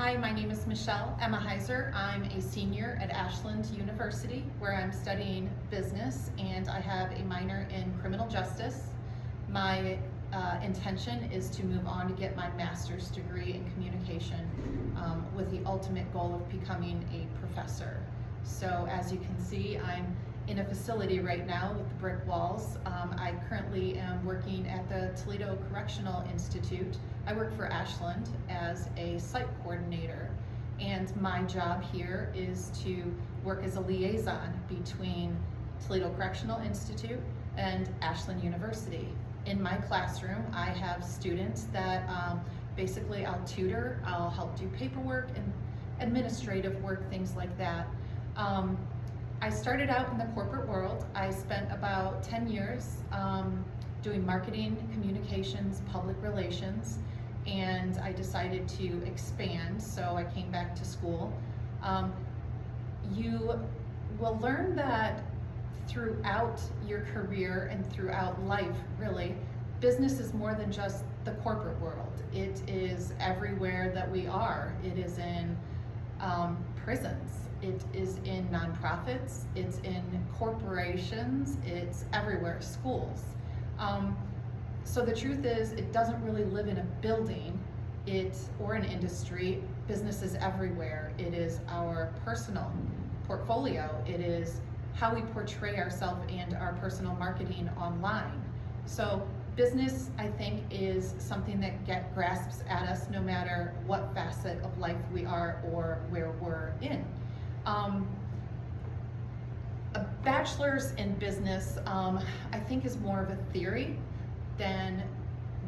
Hi, my name is Michelle Emahiser. I'm a senior at Ashland University where I'm studying business, and I have a minor in criminal justice. My intention is to move on to get my master's degree in communication with the ultimate goal of becoming a professor. So as you can see, I'm in a facility right now with the brick walls. I currently am working at the Toledo Correctional Institute. I work for Ashland as a site coordinator, and my job here is to work as a liaison between Toledo Correctional Institute and Ashland University. In my classroom, I have students that basically I'll tutor, I'll help do paperwork and administrative work, things like that. I started out in the corporate world. I spent about 10 years doing marketing, communications, public relations, and I decided to expand, so I came back to school. You will learn that throughout your career and throughout life, really, business is more than just the corporate world. It is everywhere that we are. It is in prisons. It is in nonprofits, it's in corporations, it's everywhere, schools. So the truth is, it doesn't really live in a building or an industry. Business is everywhere. It is our personal portfolio. It is how we portray ourselves and our personal marketing online. So business, I think, is something that grasps at us no matter what facet of life we are or where we're in. A bachelor's in business, I think, is more of a theory than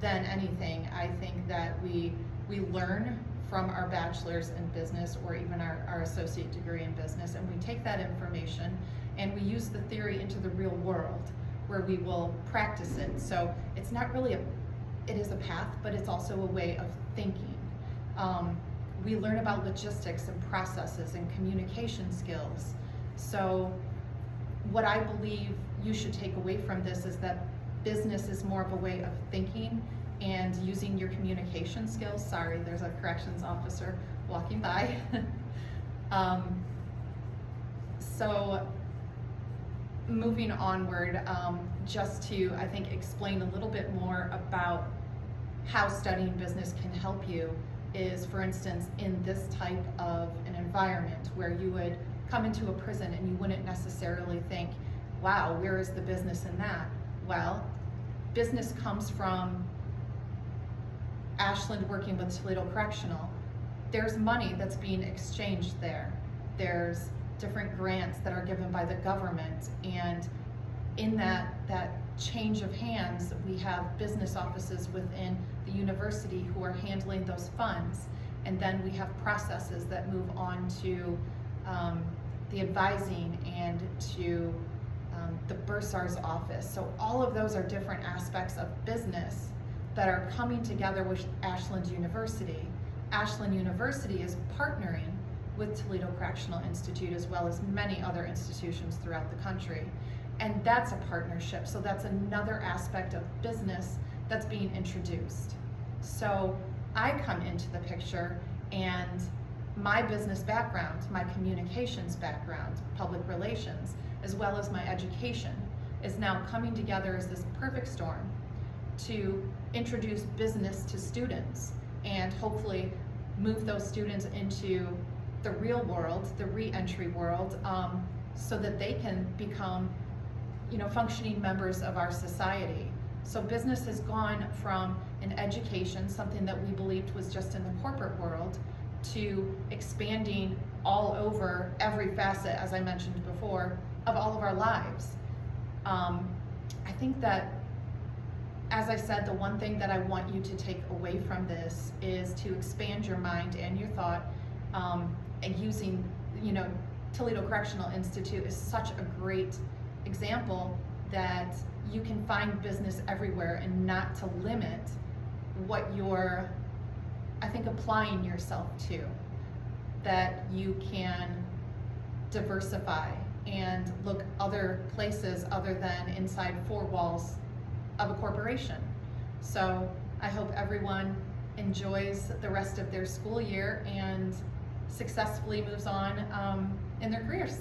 anything. I think that we learn from our bachelor's in business or even our associate degree in business, and we take that information and we use the theory into the real world where we will practice it. So it's not really it is a path, but it's also a way of thinking. We learn about logistics and processes and communication skills. So what I believe you should take away from this is that business is more of a way of thinking and using your communication skills. Sorry, there's a corrections officer walking by. So moving onward, just to, I think, explain a little bit more about how studying business can help you is, for instance, in this type of an environment where you would come into a prison and you wouldn't necessarily think, wow, where is the business in that? Well, business comes from Ashland working with Toledo Correctional. There's money that's being exchanged there. There's different grants that are given by the government, and in that change of hands, we have business offices within the university who are handling those funds, and then we have processes that move on to the advising and to the bursar's office. So all of those are different aspects of business that are coming together with Ashland University. Ashland University is partnering with Toledo Correctional Institute as well as many other institutions throughout the country. And that's a partnership, so that's another aspect of business that's being introduced. So I come into the picture, and my business background, my communications background, public relations, as well as my education, is now coming together as this perfect storm to introduce business to students and hopefully move those students into the real world, the re-entry world, so that they can become, functioning members of our society. So business has gone from an education, something that we believed was just in the corporate world, to expanding all over every facet, as I mentioned before, of all of our lives. I think that, as I said, the one thing that I want you to take away from this is to expand your mind and your thought, and using, Toledo Correctional Institute is such a great example that you can find business everywhere and not to limit what you're, I think, applying yourself to, that you can diversify and look other places other than inside four walls of a corporation. So I hope everyone enjoys the rest of their school year and successfully moves on in their careers.